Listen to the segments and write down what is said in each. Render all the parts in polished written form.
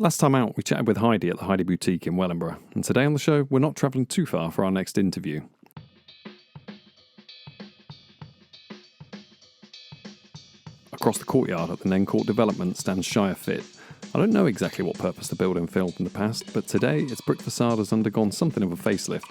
Last time out, we chatted with Heidi at the Heidi Boutique in Wellingborough, and today on the show, we're not travelling too far for our next interview. Across the courtyard at the Nen Court development stands Shire Fit. I don't know exactly what purpose the building filled in the past, but today its brick facade has undergone something of a facelift.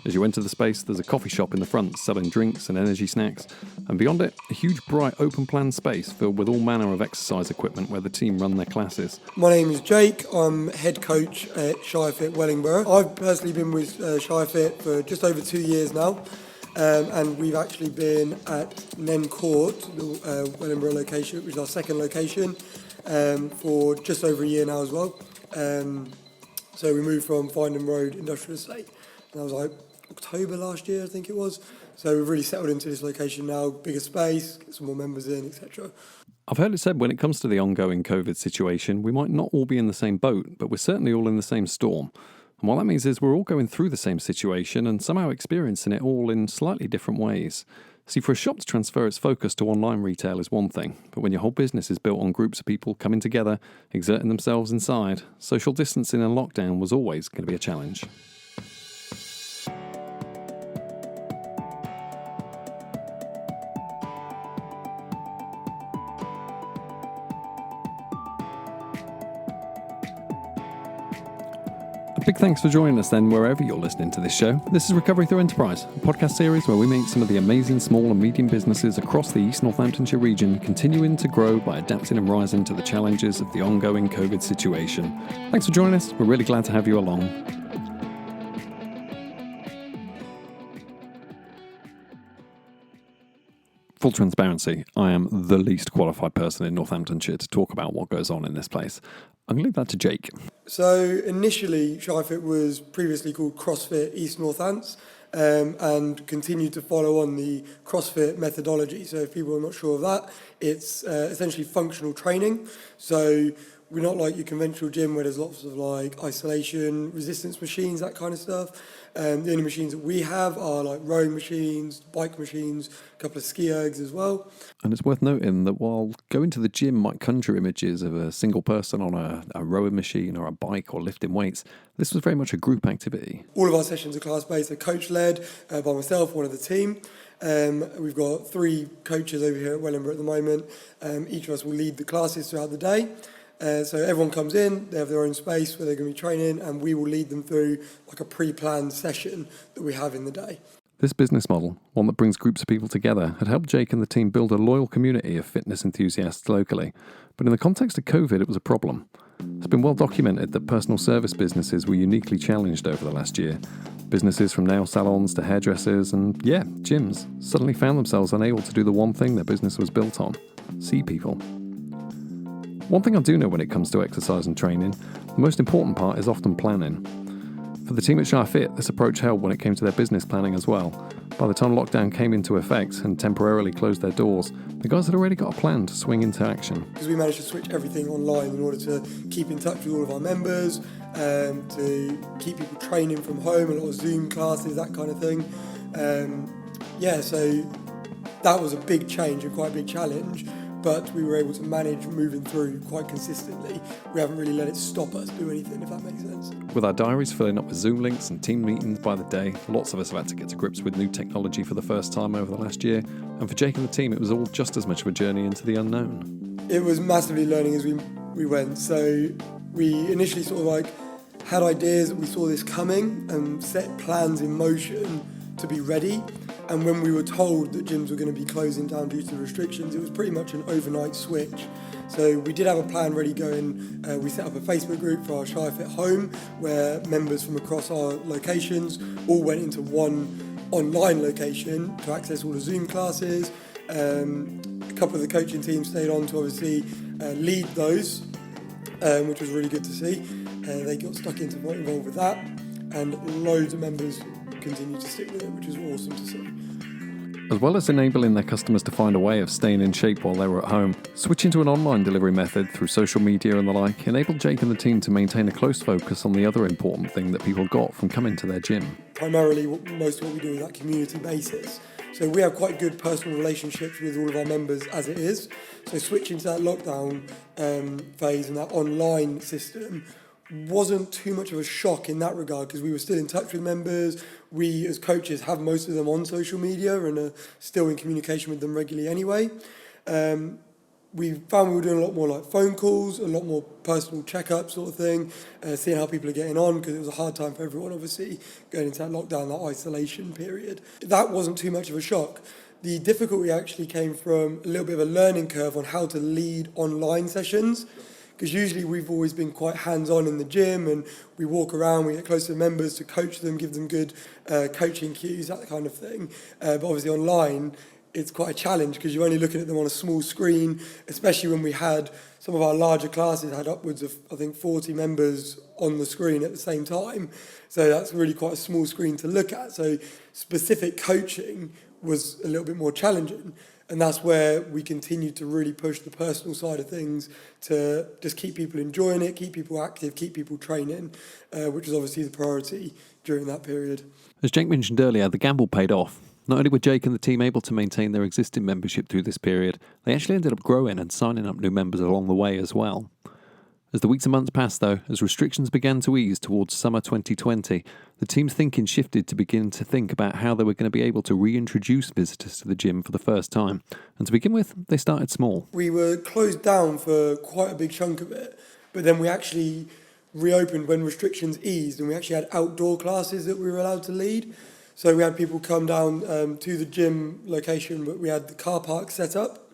As you enter the space, there's a coffee shop in the front selling drinks and energy snacks, and beyond it, a huge, bright, open-plan space filled with all manner of exercise equipment where the team run their classes. My name is Jake. I'm head coach at Shire Fit Wellingborough. I've personally been with Shire Fit for just over 2 years now, and we've actually been at Nen Court, the Wellingborough location, which is our second location, for just over a year now as well. So we moved from Findham Road Industrial Estate, and that was like October last year, I think it was. So we've really settled into this location now, bigger space, get some more members in, etc. I've heard it said when it comes to the ongoing COVID situation, we might not all be in the same boat, but we're certainly all in the same storm. And what that means is we're all going through the same situation and somehow experiencing it all in slightly different ways. See, for a shop to transfer its focus to online retail is one thing, but when your whole business is built on groups of people coming together, exerting themselves inside, social distancing and lockdown was always going to be a challenge. Big thanks for joining us then, wherever you're listening to this show. This is Recovery Through Enterprise, a podcast series where we meet some of the amazing small and medium businesses across the East Northamptonshire region, continuing to grow by adapting and rising to the challenges of the ongoing COVID situation. Thanks for joining us. We're really glad to have you along. Full transparency, I am the least qualified person in Northamptonshire to talk about what goes on in this place. I'm going to leave that to Jake. So initially, Shire Fit was previously called CrossFit East Northants, and continued to follow on the CrossFit methodology. So if people are not sure of that, it's essentially functional training. So we're not like your conventional gym where there's lots of like isolation, resistance machines, that kind of stuff. The only machines that we have are like rowing machines, bike machines, a couple of ski ergs as well. And it's worth noting that while going to the gym might conjure images of a single person on a rowing machine or a bike or lifting weights, this was very much a group activity. All of our sessions are class-based, they're coach-led by myself, one of the team. We've got 3 coaches over here at Wellingborough at the moment. Each of us will lead the classes throughout the day. So everyone comes in, they have their own space where they're going to be training, and we will lead them through like a pre-planned session that we have in the day. This business model, one that brings groups of people together, had helped Jake and the team build a loyal community of fitness enthusiasts locally. But in the context of COVID, it was a problem. It's been well documented that personal service businesses were uniquely challenged over the last year. Businesses from nail salons to hairdressers and, gyms suddenly found themselves unable to do the one thing their business was built on: see people. One thing I do know when it comes to exercise and training, the most important part is often planning. For the team at Shire Fit, this approach held when it came to their business planning as well. By the time lockdown came into effect and temporarily closed their doors, the guys had already got a plan to swing into action. Because we managed to switch everything online in order to keep in touch with all of our members, to keep people training from home, a lot of Zoom classes, that kind of thing. So that was a big change and quite a big challenge. But we were able to manage moving through quite consistently. We haven't really let it stop us do anything, if that makes sense. With our diaries filling up with Zoom links and team meetings by the day, lots of us have had to get to grips with new technology for the first time over the last year. And for Jake and the team, it was all just as much of a journey into the unknown. It was massively learning as we went. So we initially sort of like had ideas that we saw this coming and set plans in motion to be ready. And when we were told that gyms were going to be closing down due to restrictions, it was pretty much an overnight switch. So we did have a plan ready going. We set up a Facebook group for our Shire Fit home where members from across our locations all went into one online location to access all the Zoom classes. A couple of the coaching teams stayed on to obviously lead those, which was really good to see. They got stuck into getting involved with that, and loads of members continue to stick with it, which is awesome to see. As well as enabling their customers to find a way of staying in shape while they were at home, switching to an online delivery method through social media and the like enabled Jake and the team to maintain a close focus on the other important thing that people got from coming to their gym. Primarily, most of what we do is that community basis. So we have quite good personal relationships with all of our members as it is. So switching to that lockdown phase and that online system wasn't too much of a shock in that regard, because we were still in touch with members. We as coaches have most of them on social media and are still in communication with them regularly anyway. We found we were doing a lot more like phone calls, a lot more personal checkups sort of thing, seeing how people are getting on, because it was a hard time for everyone, obviously, going into that lockdown, that isolation period. That wasn't too much of a shock. The difficulty actually came from a little bit of a learning curve on how to lead online sessions, because usually we've always been quite hands-on in the gym, and we walk around, we get close to the members to coach them, give them good coaching cues, that kind of thing. But obviously online, it's quite a challenge, because you're only looking at them on a small screen, especially when we had some of our larger classes had upwards of, I think, 40 members on the screen at the same time. So that's really quite a small screen to look at. So specific coaching was a little bit more challenging. And that's where we continued to really push the personal side of things to just keep people enjoying it, keep people active, keep people training, which was obviously the priority during that period. As Jake mentioned earlier, the gamble paid off. Not only were Jake and the team able to maintain their existing membership through this period, they actually ended up growing and signing up new members along the way as well. As the weeks and months passed though, as restrictions began to ease towards summer 2020, the team's thinking shifted to begin to think about how they were going to be able to reintroduce visitors to the gym for the first time. And to begin with, they started small. We were closed down for quite a big chunk of it, but then we actually reopened when restrictions eased, and we actually had outdoor classes that we were allowed to lead. So we had people come down to the gym location, but we had the car park set up.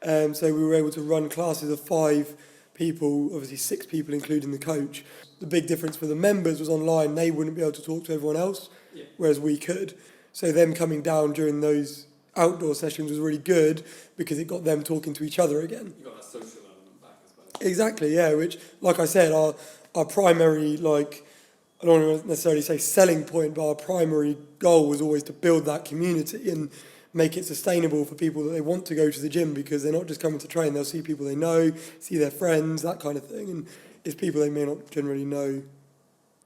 So we were able to run classes of 5 people, obviously 6 people including the coach. The big difference for the members was online, they wouldn't be able to talk to everyone else, whereas we could. So them coming down during those outdoor sessions was really good, because it got them talking to each other again. You got that social element back as well. Exactly, yeah, which, like I said, our primary, I don't want to necessarily say selling point, but our primary goal was always to build that community and make it sustainable for people that they want to go to the gym, because they're not just coming to train, they'll see people they know, see their friends, that kind of thing. And it's people they may not generally know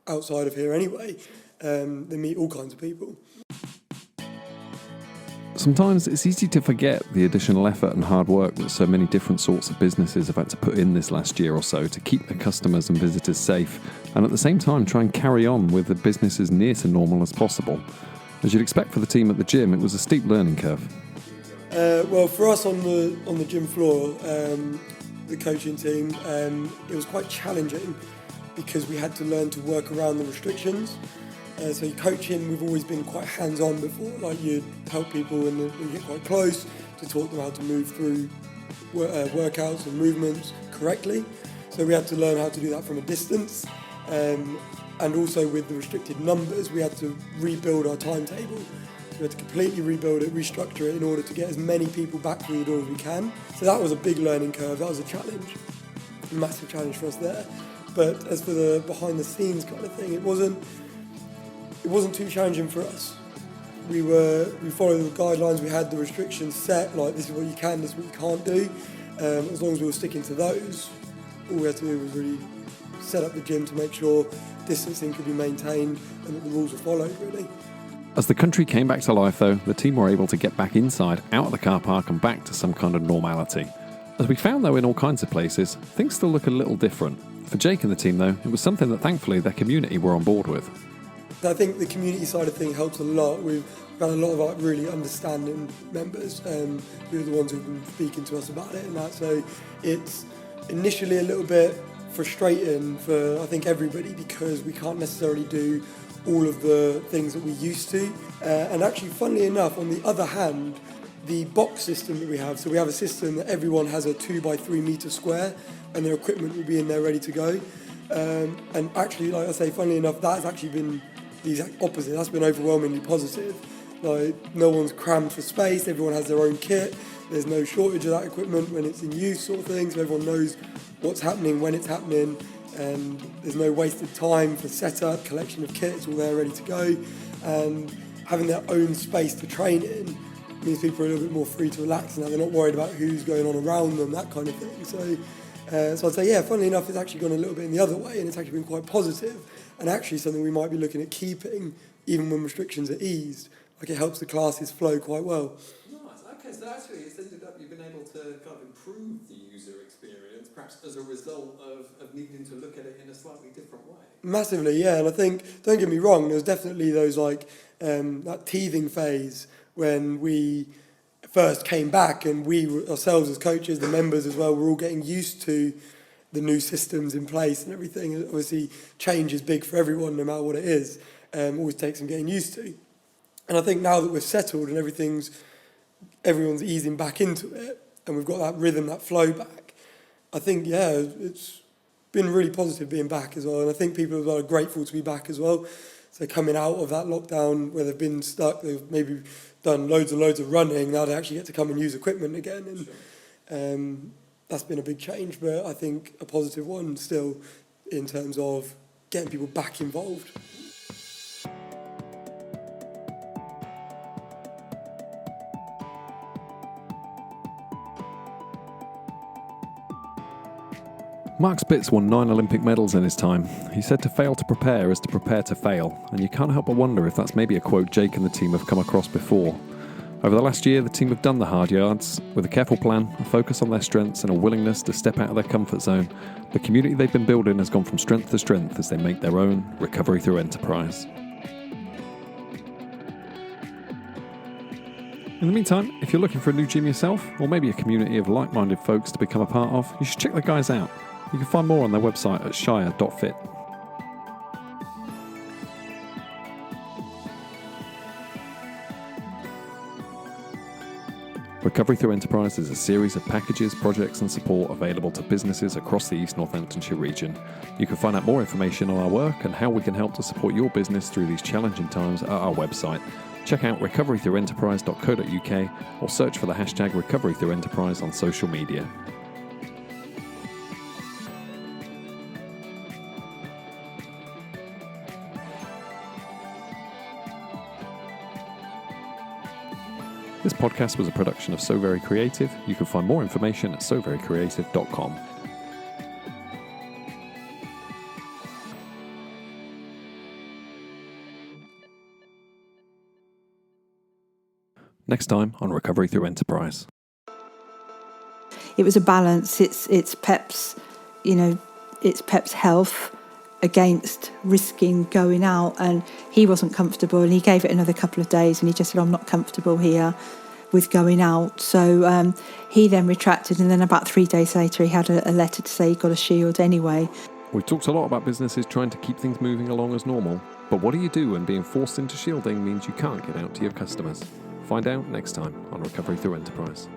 outside of here anyway. They meet all kinds of people. Sometimes it's easy to forget the additional effort and hard work that so many different sorts of businesses have had to put in this last year or so to keep their customers and visitors safe, and at the same time try and carry on with the business as near to normal as possible. As you'd expect for the team at the gym, it was a steep learning curve. Well, for us on the gym floor, the coaching team, it was quite challenging, because we had to learn to work around the restrictions. So coaching, we've always been quite hands-on before, like you'd help people and you get quite close to talk them how to move through workouts and movements correctly. So we had to learn how to do that from a distance. And also with the restricted numbers, we had to rebuild our timetable. So we had to completely rebuild it, restructure it in order to get as many people back through the door as we can. So that was a big learning curve, that was a challenge, a massive challenge for us there. But as for the behind the scenes kind of thing, it wasn't too challenging for us. We followed the guidelines, we had the restrictions set, like this is what you can, this is what you can't do. As long as we were sticking to those, all we had to do was really set up the gym to make sure distancing could be maintained and that the rules were followed, really. As the country came back to life though, the team were able to get back inside, out of the car park and back to some kind of normality. As we found though in all kinds of places, things still look a little different. For Jake and the team though, it was something that thankfully their community were on board with. I think the community side of things helps a lot. We've had a lot of really understanding members who are the ones who've been speaking to us about it and that. So it's initially a little bit frustrating for, I think, everybody, because we can't necessarily do all of the things that we used to. And actually, funnily enough, on the other hand, the box system that we have, so we have a system that everyone has a 2x3 metre square and their equipment will be in there ready to go. And actually, like I say, funnily enough, that's actually been the exact opposite. That's been overwhelmingly positive. Like, no one's crammed for space, everyone has their own kit, there's no shortage of that equipment when it's in use sort of thing, so everyone knows what's happening, when it's happening, and there's no wasted time for setup, collection of kits, all there ready to go. And having their own space to train in means people are a little bit more free to relax now. They're not worried about who's going on around them, that kind of thing. So I'd say, yeah, funnily enough, it's actually gone a little bit in the other way, and it's actually been quite positive, and actually something we might be looking at keeping even when restrictions are eased. like it helps the classes flow quite well. Nice. Okay, so actually it's ended up you've been able to kind of improve the user experience, perhaps as a result of needing to look at it in a slightly different way. Massively, yeah. And I think, don't get me wrong, there was definitely those like that teething phase when we first came back, and we ourselves as coaches, the members as well, were all getting used to the new systems in place and everything. And obviously, change is big for everyone, no matter what it is. Always takes some getting used to. And I think now that we're settled and everyone's easing back into it, and we've got that rhythm, that flow back, I think, yeah, it's been really positive being back as well. And I think people as well are grateful to be back as well. So coming out of that lockdown where they've been stuck, they've maybe done loads and loads of running, now they actually get to come and use equipment again. And that's been a big change, but I think a positive one still in terms of getting people back involved. Mark Spitz won 9 Olympic medals in his time. He said to fail to prepare is to prepare to fail, and you can't help but wonder if that's maybe a quote Jake and the team have come across before. Over the last year, the team have done the hard yards. With a careful plan, a focus on their strengths and a willingness to step out of their comfort zone, the community they've been building has gone from strength to strength as they make their own recovery through enterprise. In the meantime, if you're looking for a new gym yourself, or maybe a community of like-minded folks to become a part of, you should check the guys out. You can find more on their website at shire.fit. Recovery Through Enterprise is a series of packages, projects and support available to businesses across the East Northamptonshire region. You can find out more information on our work and how we can help to support your business through these challenging times at our website. Check out recoverythroughenterprise.co.uk or search for the hashtag recoverythroughenterprise on social media. This podcast was a production of So Very Creative. You can find more information at soverycreative.com. Next time on Recovery Through Enterprise. It was a balance. It's Pep's, it's Pep's health against risking going out, and he wasn't comfortable, and he gave it another couple of days, and he just said, I'm not comfortable here with going out. So he then retracted, and then about 3 days later he had a letter to say he got a shield anyway. We've talked a lot about businesses trying to keep things moving along as normal, but what do you do when being forced into shielding means you can't get out to your customers? Find out next time on Recovery Through Enterprise.